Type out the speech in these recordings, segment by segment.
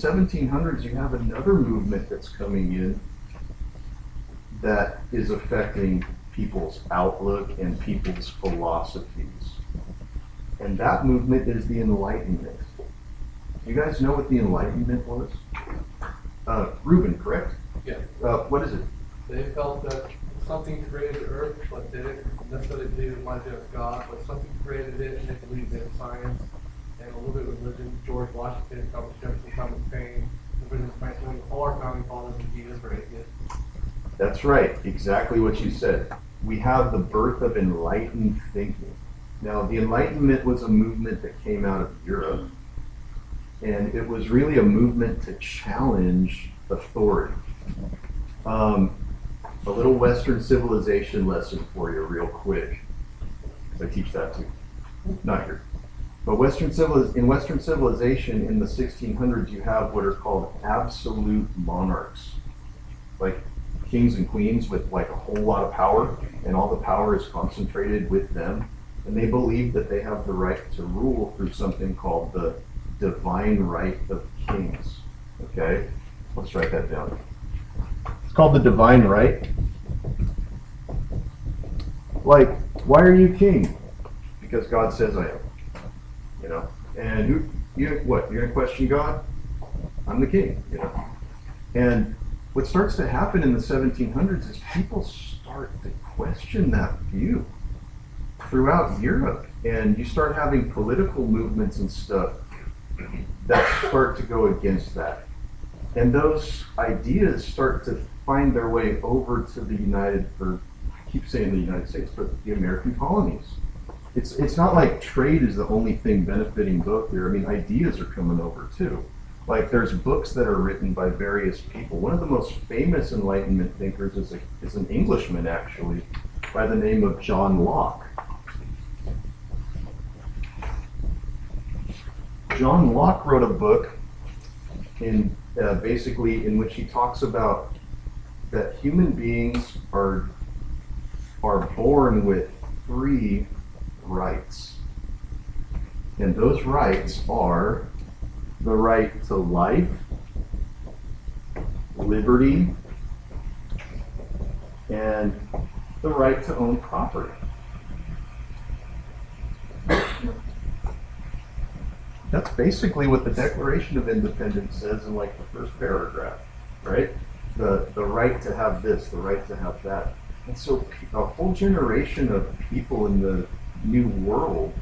1700s, you have another movement that's coming in that is affecting people's outlook and people's philosophies. And that movement is the Enlightenment. You guys know what the Enlightenment was? Reuben, correct? Yeah. What is it? They felt that something created the earth, but they didn't necessarily believe it might be of God, but something created it, and they believed in science and a little bit of religion. George Washington, Thomas Jefferson, Thomas Paine, all our founding fathers and Jesus were atheists. That's right, exactly what you said. We have the birth of enlightened thinking. Now, the Enlightenment was a movement that came out of Europe, and it was really a movement to challenge authority. A little Western civilization lesson for you real quick. I teach that too. Not here. But in Western civilization in the 1600s, you have what are called absolute monarchs. Like kings and queens with like a whole lot of power, and all the power is concentrated with them. And they believe that they have the right to rule through something called the divine right of kings. Okay? Let's write that down. It's called the divine right. Like, why are you king? Because God says I am. You know? And you're gonna question God? I'm the king, you know? And what starts to happen in the 1700s is people start to question that view throughout Europe. And you start having political movements and stuff that start to go against that. And those ideas start to find their way over to the I keep saying the United States, but the American colonies. It's not like trade is the only thing benefiting both here. I mean, ideas are coming over too. Like there's books that are written by various people. One of the most famous Enlightenment thinkers is an Englishman, actually, by the name of John Locke. John Locke wrote a book in which he talks about that human beings are born with 3 rights. And those rights are the right to life, liberty, and the right to own property. That's basically what the Declaration of Independence says in like the first paragraph, right? The right to have this, the right to have that. And so a whole generation of people in the New World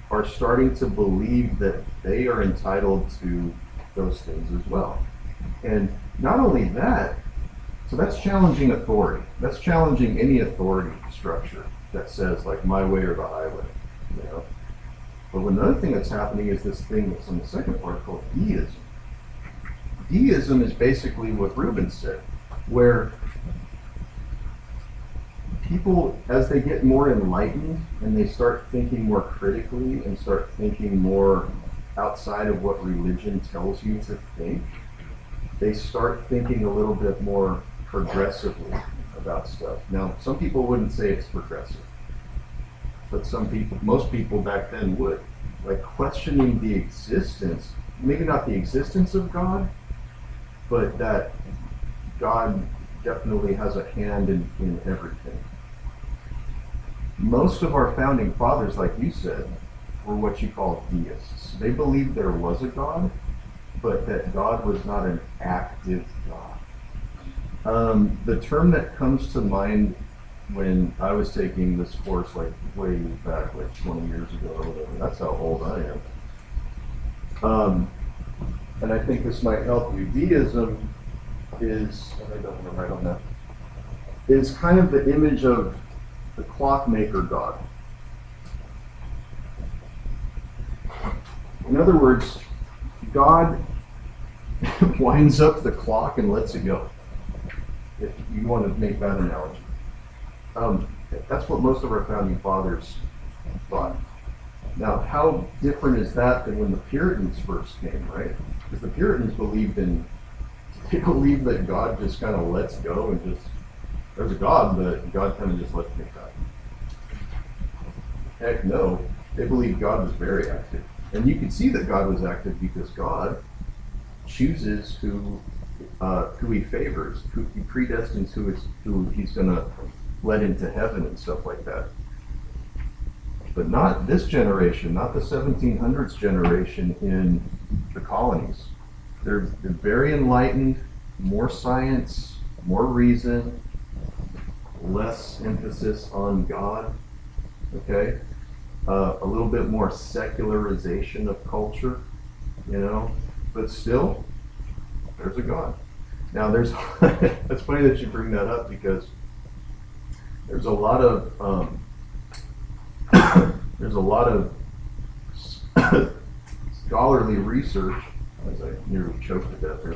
are starting to believe that they are entitled to those things as well. And not only that, so that's challenging authority. That's challenging any authority structure that says like my way or the highway, you know? But another thing that's happening is this thing that's on the second part called deism. Deism is basically what Reuben said, where people, as they get more enlightened and they start thinking more critically and start thinking more outside of what religion tells you to think, they start thinking a little bit more progressively about stuff. Now, some people wouldn't say it's progressive, but most people back then would. Like questioning the existence, maybe not the existence of God, but that God definitely has a hand in everything. Most of our founding fathers, like you said, were what you call deists. They believed there was a God, but that God was not an active God. The term that comes to mind when I was taking this course like way back, like 20 years ago or whatever, that's how old I am. And I think this might help you. Deism is, and I don't want to write on that, is kind of the image of the clockmaker God. In other words, God winds up the clock and lets it go, if you want to make that analogy. That's what most of our founding fathers thought. Now, how different is that than when the Puritans first came, right? Because the Puritans believed that God just kind of lets go and just, there's a God, but God kind of just lets me die. Heck no, they believed God was very active. And you can see that God was active because God chooses who he favors, who he predestines, who he's going to let into heaven and stuff like that. But not this generation, not the 1700s generation in the colonies. They're very enlightened, more science, more reason, less emphasis on God, okay? A little bit more secularization of culture, but still, there's a God. Now there's, it's funny that you bring that up because there's a lot of, scholarly research, as I nearly choked to death here.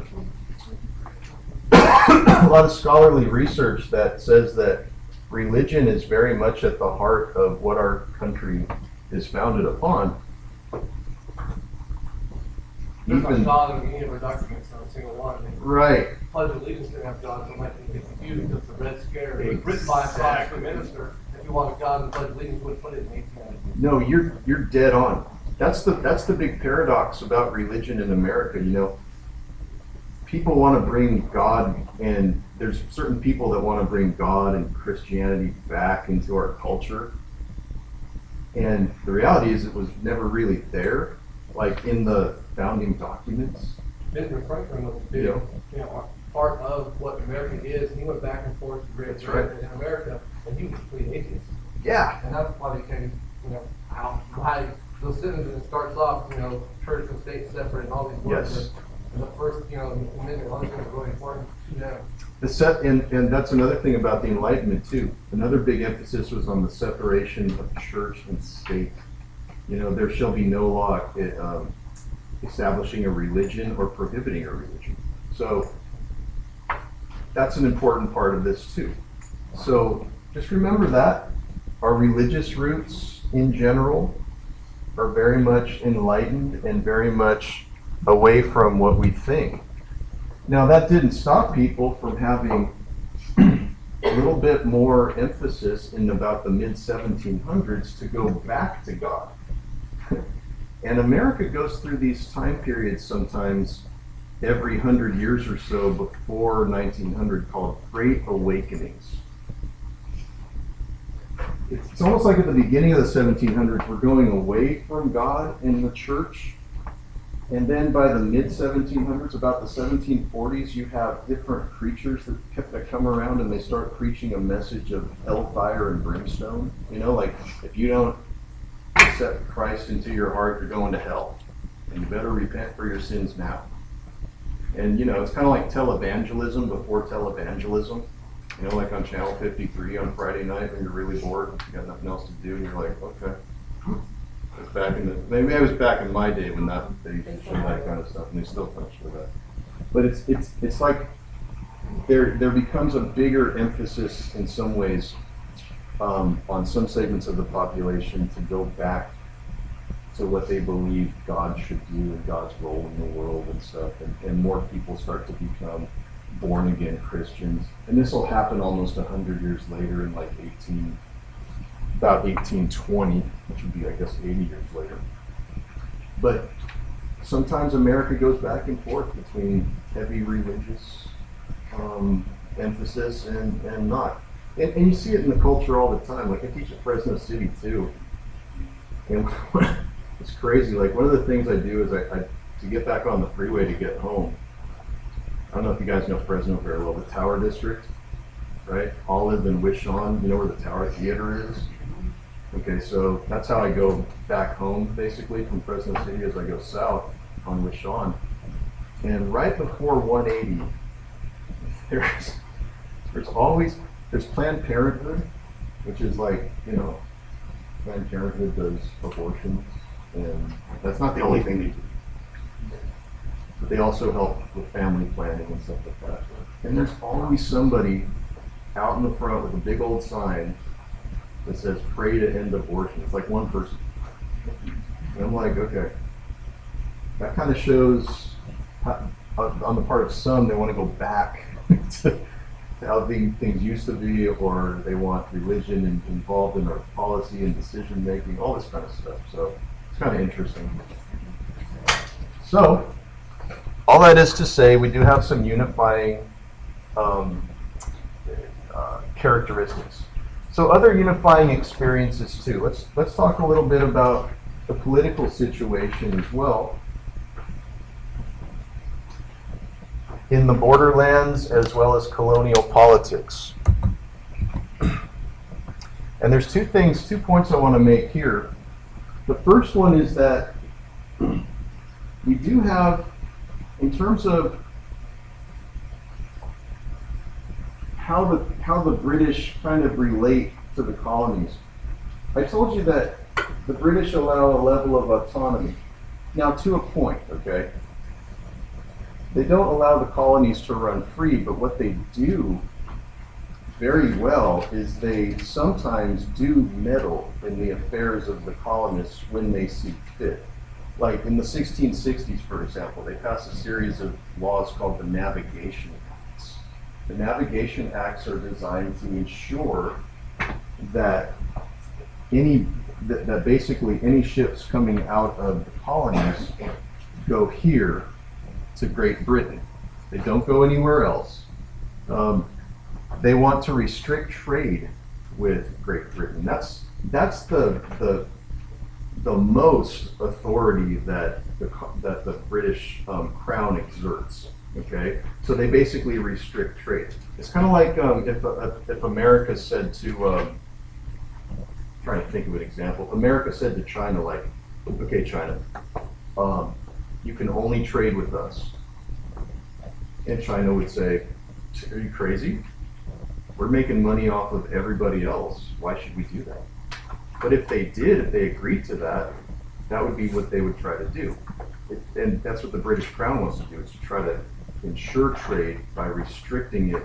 A lot of scholarly research that says that religion is very much at the heart of what our country is founded upon. There's not God in any of our documents, not a single one. Right. Pledge of Allegiance didn't have God, so it might be confused because the Red Scare was written by a Protestant minister. If you wanted God in the Pledge of Allegiance, you would put it in 1890. No, you're dead on. That's the big paradox about religion in America. People want to bring God, and there's certain people that want to bring God and Christianity back into our culture. And the reality is, it was never really there, like in the founding documents. Benjamin Franklin was a big, part of what America is. He went back and forth to Great Britain in America, and he was completely atheist. Yeah. And that's why they came, why those sentences starts off, church and state separate and all these words. Yes. And the first, amendment, all these things are really important to them. And that's another thing about the Enlightenment too. Another big emphasis was on the separation of church and state. There shall be no law establishing a religion or prohibiting a religion. So that's an important part of this too. So just remember that our religious roots in general are very much enlightened and very much away from what we think. Now that didn't stop people from having a little bit more emphasis in about the mid-1700s to go back to God. And America goes through these time periods sometimes every 100 years or so before 1900 called Great Awakenings. It's almost like at the beginning of the 1700s we're going away from God in the church. And then by the mid-1700s, about the 1740s, you have different preachers that come around and they start preaching a message of hellfire and brimstone. Like if you don't accept Christ into your heart, you're going to hell. And you better repent for your sins now. And it's kind of like televangelism before televangelism. Like on Channel 53 on Friday night when you're really bored, you got nothing else to do, and you're like, okay. Maybe I was back in my day when they used to show that kind of stuff, and they still don't show that. But it's like there becomes a bigger emphasis in some ways on some segments of the population to go back to what they believe God should do and God's role in the world and stuff, and more people start to become born again Christians. And this will happen almost 100 years later in like about 1820, which would be, I guess, 80 years later. But sometimes America goes back and forth between heavy religious emphasis and not. And you see it in the culture all the time. Like I teach at Fresno City too. And it's crazy. Like one of the things I do is I to get back on the freeway to get home. I don't know if you guys know Fresno very well, the Tower District, right? Olive and Wishon, you know where the Tower Theater is? Okay, so that's how I go back home, basically, from Fresno City as I go south on Wishon. And right before 180, there's Planned Parenthood, which is like, Planned Parenthood does abortions, and that's not the only thing they do. But they also help with family planning and stuff like that. And there's always somebody out in the front with a big old sign that says, pray to end abortion. It's like one person. And I'm like, okay. That kind of shows, on the part of some, they want to go back to how things used to be, or they want religion involved in our policy and decision making, all this kind of stuff. So It's kind of interesting. So, all that is to say, we do have some unifying characteristics. So other unifying experiences too. Let's talk a little bit about the political situation as well. In the borderlands as well as colonial politics. And there's two points I want to make here. The first one is that we do have, in terms of how the British kind of relate to the colonies. I told you that the British allow a level of autonomy. Now, to a point, okay? They don't allow the colonies to run free, but what they do very well is they sometimes do meddle in the affairs of the colonists when they see fit. Like in the 1660s, for example, they passed a series of laws called the Navigation Acts. The Navigation Acts are designed to ensure that basically any ships coming out of the colonies go here to Great Britain. They don't go anywhere else. They want to restrict trade with Great Britain. That's the most authority that the British Crown exerts. Okay, so they basically restrict trade. It's kind of like if America said to, trying to think of an example. America said to China, like, okay, China, you can only trade with us. And China would say, are you crazy? We're making money off of everybody else. Why should we do that? But if they agreed to that, that would be what they would try to do. And that's what the British Crown wants to do, is to try to ensure trade by restricting it,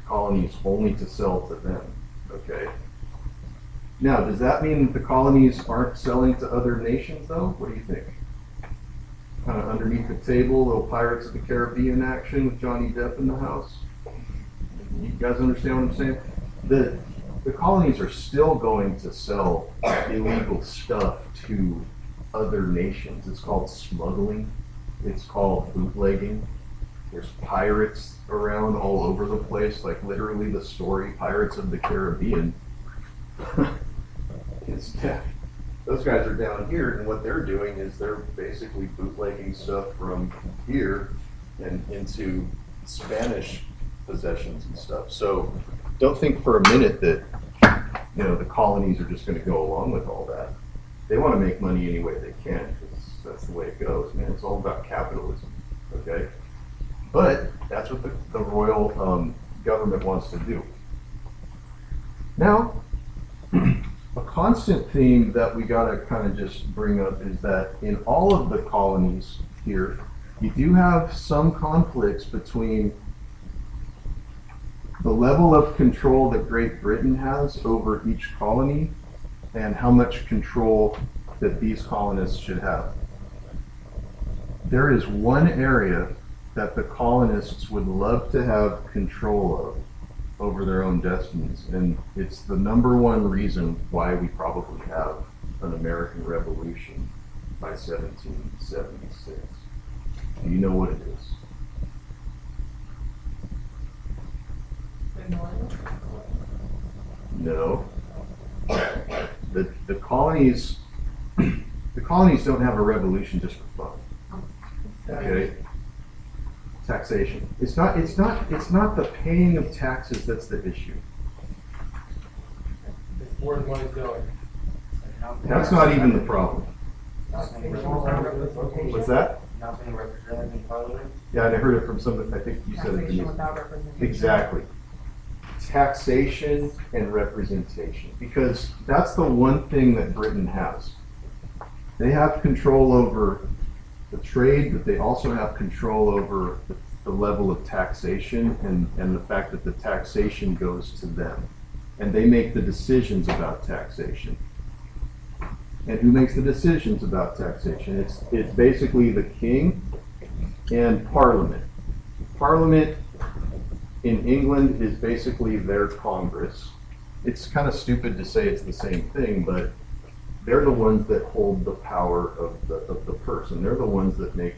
colonies only to sell to them, okay? Now, does that mean that the colonies aren't selling to other nations, though? What do you think? Kind of underneath the table, little Pirates of the Caribbean action with Johnny Depp in the house? You guys understand what I'm saying? The colonies are still going to sell illegal stuff to other nations. It's called smuggling. It's called bootlegging. There's pirates around all over the place, like literally the story Pirates of the Caribbean. Those guys are down here, and what they're doing is they're basically bootlegging stuff from here and into Spanish possessions and stuff. So don't think for a minute that the colonies are just going to go along with all that. They want to make money any way they can, because that's the way it goes, man. It's all about capitalism, okay? But that's what the royal government wants to do. Now, a constant theme that we got to kind of just bring up is that in all of the colonies here, you do have some conflicts between the level of control that Great Britain has over each colony and how much control that these colonists should have. There is one area that the colonists would love to have control of over their own destinies, and it's the number one reason why we probably have an American Revolution by 1776. Do you know what it is? No. The colonies don't have a revolution just for fun. Okay? Taxation. It's not the paying of taxes that's the issue. It's where the money's going. That's not even the problem. What's What's that? Not being represented in Parliament? Yeah, and I heard it from somebody, I think you said it to Taxation me. without representation. Exactly. Taxation and representation. Because that's the one thing that Britain has. They have control over the trade, but they also have control over the level of taxation and the fact that the taxation goes to them. And they make the decisions about taxation. And who makes the decisions about taxation? It's basically the king and Parliament. Parliament in England is basically their Congress. It's kind of stupid to say it's the same thing, but they're the ones that hold the power of the purse, and they're the ones that make